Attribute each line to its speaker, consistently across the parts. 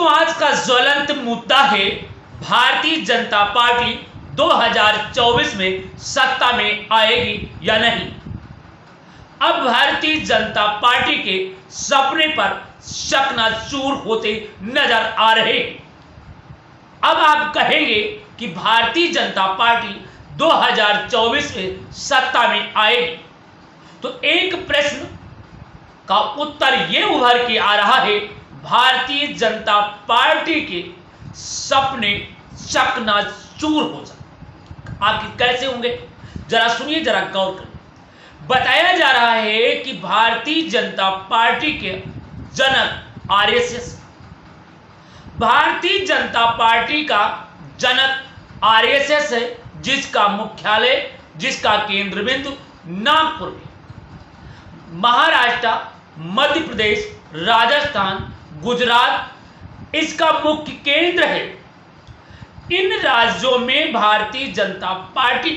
Speaker 1: दोस्तों, आज का ज्वलंत मुद्दा है भारतीय जनता पार्टी 2024 में सत्ता में आएगी या नहीं। अब भारतीय जनता पार्टी के सपने पर चकनाचूर होते नजर आ रहे हैं। अब आप कहेंगे कि भारतीय जनता पार्टी 2024 में सत्ता में आएगी, तो एक प्रश्न का उत्तर यह उभर के आ रहा है, भारतीय जनता पार्टी के सपने चकनाचूर हो जाए। आखिर कैसे होंगे, जरा सुनिए, जरा गौर करिए। बताया जा रहा है कि भारतीय जनता पार्टी के जनक आरएसएस, भारतीय जनता पार्टी का जनक आरएसएस है, जिसका मुख्यालय, जिसका केंद्र बिंदु नागपुर में, महाराष्ट्र, मध्य प्रदेश, राजस्थान, गुजरात इसका मुख्य केंद्र है। इन राज्यों में भारतीय जनता पार्टी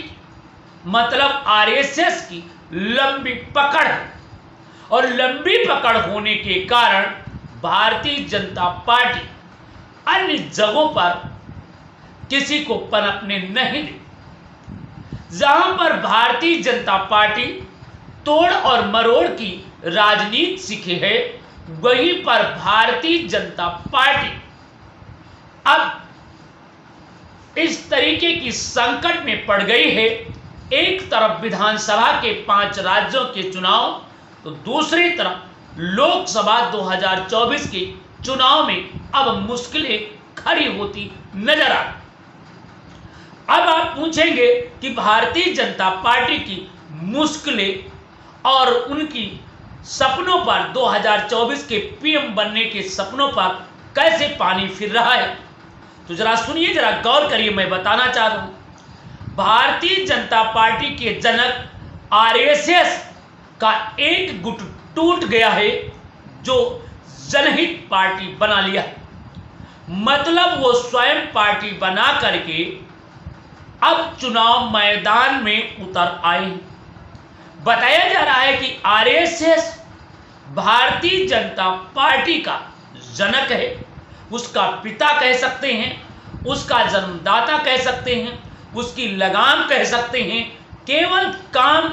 Speaker 1: मतलब आरएसएस की लंबी पकड़ है, और लंबी पकड़ होने के कारण भारतीय जनता पार्टी अन्य जगहों पर किसी को पनपने नहीं देती। जहां पर भारतीय जनता पार्टी तोड़ और मरोड़ की राजनीति सीखे है, वहीं पर भारतीय जनता पार्टी अब इस तरीके की संकट में पड़ गई है। एक तरफ विधानसभा के 5 राज्यों के चुनाव, तो दूसरी तरफ लोकसभा 2024 के चुनाव में अब मुश्किलें खड़ी होती नजर आ रही। अब आप पूछेंगे कि भारतीय जनता पार्टी की मुश्किलें और उनकी सपनों पर, 2024 के पीएम बनने के सपनों पर कैसे पानी फिर रहा है, तो जरा सुनिए, जरा गौर करिए। मैं बताना चाह रहा हूं, भारतीय जनता पार्टी के जनक आरएसएस का एक गुट टूट गया है, जो जनहित पार्टी बना लिया है। मतलब वो स्वयं पार्टी बना करके अब चुनाव मैदान में उतर आए हैं। बताया जा रहा है कि आरएसएस भारतीय जनता पार्टी का जनक है, उसका पिता कह सकते हैं, उसका जन्मदाता कह सकते हैं, उसकी लगाम कह सकते हैं। केवल काम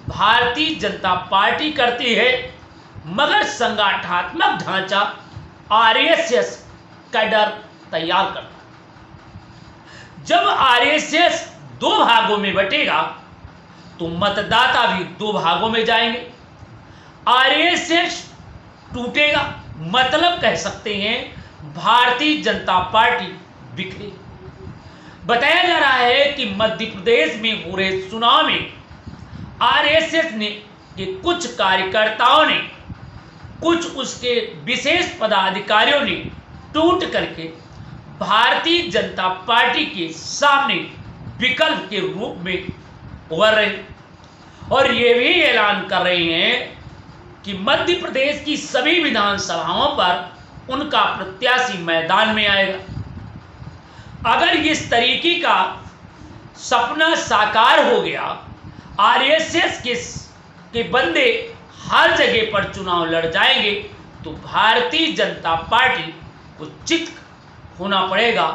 Speaker 1: भारतीय जनता पार्टी करती है, मगर संगठनात्मक ढांचा आरएसएस कैडर तैयार करता है। जब आरएसएस 2 भागों में बटेगा, तो मतदाता भी 2 भागों में जाएंगे। आरएसएस टूटेगा, मतलब कह सकते हैं भारतीय जनता पार्टी बिखरेगी। बताया जा रहा है कि मध्य प्रदेश में हो रहे चुनाव में आरएसएस ने के कुछ कार्यकर्ताओं ने, कुछ उसके विशेष पदाधिकारियों ने टूट करके भारतीय जनता पार्टी के सामने विकल्प के रूप में उभर रहे, और ये भी ऐलान कर रहे हैं कि मध्य प्रदेश की सभी विधानसभाओं पर उनका प्रत्याशी मैदान में आएगा। अगर इस तरीके का सपना साकार हो गया, आरएसएस के बंदे हर जगह पर चुनाव लड़ जाएंगे, तो भारतीय जनता पार्टी को चित होना पड़ेगा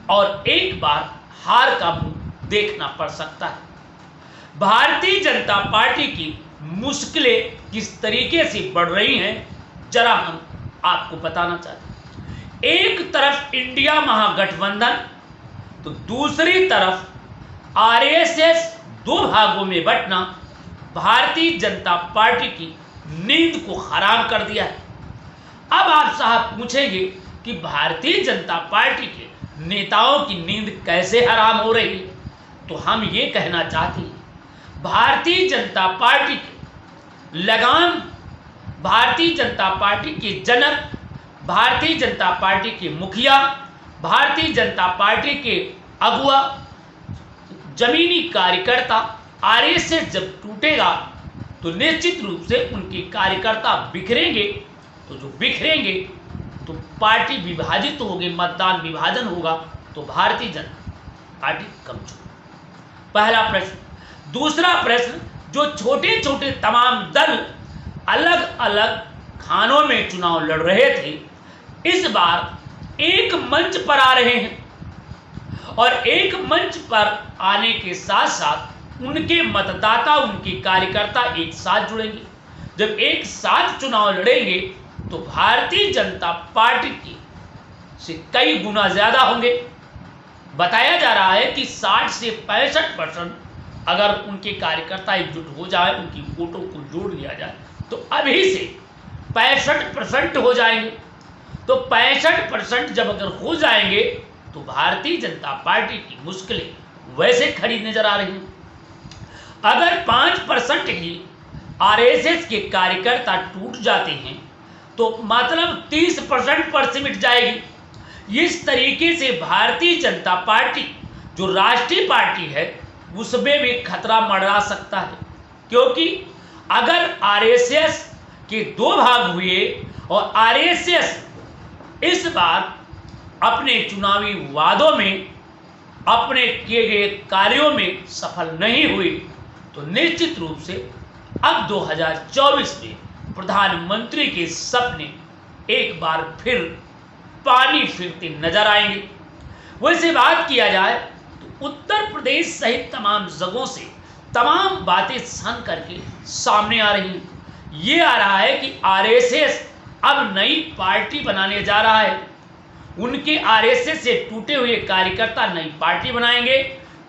Speaker 1: और एक बार हार का मुंह देखना पड़ सकता है। भारतीय जनता पार्टी की मुश्किलें किस तरीके से बढ़ रही हैं, जरा हम आपको बताना चाहते हैं। एक तरफ इंडिया महागठबंधन, तो दूसरी तरफ आरएसएस, 2 भागों में बंटना भारतीय जनता पार्टी की नींद को हराम कर दिया है। अब आप साहब पूछेंगे कि भारतीय जनता पार्टी के नेताओं की नींद कैसे हराम हो रही है, तो हम ये कहना चाहते हैं, भारतीय जनता पार्टी के लगाम, भारतीय जनता पार्टी के जनक, भारतीय जनता पार्टी के मुखिया, भारतीय जनता पार्टी के अगुआ, जमीनी कार्यकर्ता आरएसएस जब टूटेगा, तो निश्चित रूप से उनके कार्यकर्ता बिखरेंगे। तो जो बिखरेंगे, तो पार्टी विभाजित होगी, मतदान विभाजन होगा, तो भारतीय जनता पार्टी कमजोर। पहला प्रश्न। दूसरा प्रश्न, जो छोटे छोटे तमाम दल अलग अलग खानों में चुनाव लड़ रहे थे, इस बार एक मंच पर आ रहे हैं और एक मंच पर आने के साथ साथ उनके मतदाता, उनके कार्यकर्ता एक साथ जुड़ेंगे। जब एक साथ चुनाव लड़ेंगे तो भारतीय जनता पार्टी की से कई गुना ज्यादा होंगे। बताया जा रहा है कि 60 से 65% अगर उनके कार्यकर्ता एकजुट हो जाए, उनकी वोटों को जोड़ लिया जाए तो अभी से 65% हो जाएंगे। तो 65% जब अगर हो जाएंगे तो भारतीय जनता पार्टी की मुश्किलें वैसे खड़ी नजर आ रही हैं। अगर 5% ही आरएसएस के कार्यकर्ता टूट जाते हैं तो मतलब 30% पर सिमट जाएगी। इस तरीके से भारतीय जनता पार्टी जो राष्ट्रीय पार्टी है उसमें भी खतरा मंडरा सकता है, क्योंकि अगर आरएसएस के 2 भाग हुए और आरएसएस इस बार अपने चुनावी वादों में, अपने किए गए कार्यों में सफल नहीं हुई तो निश्चित रूप से अब 2024 में प्रधानमंत्री के सपने एक बार फिर पानी फिरते नजर आएंगे। वैसे बात किया जाए तो उत्तर प्रदेश सहित तमाम जगहों से तमाम बातें सन करके सामने आ रही हैं। ये आ रहा है कि आरएसएस अब नई पार्टी बनाने जा रहा है। उनके आरएसएस से टूटे हुए कार्यकर्ता नई पार्टी बनाएंगे।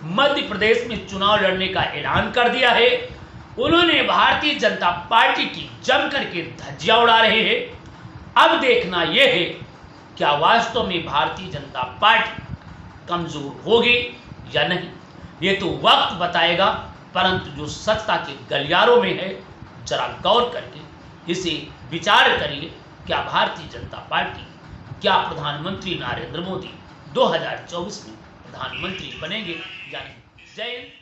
Speaker 1: मध्य प्रदेश में चुनाव लड़ने का ऐलान कर दिया है। उन्होंने भारतीय जनता पार्टी की जम करके धज्जियां उड़ा रहे हैं। अब देखना यह है क्या वास्तव में भारतीय जनता पार्टी कमजोर होगी या नहीं, ये तो वक्त बताएगा। परंतु जो सत्ता के गलियारों में है, जरा गौर करके इसे विचार करिए। क्या भारतीय जनता पार्टी, क्या प्रधानमंत्री नरेंद्र मोदी 2024 में प्रधानमंत्री बनेंगे या नहीं? जय हिंद।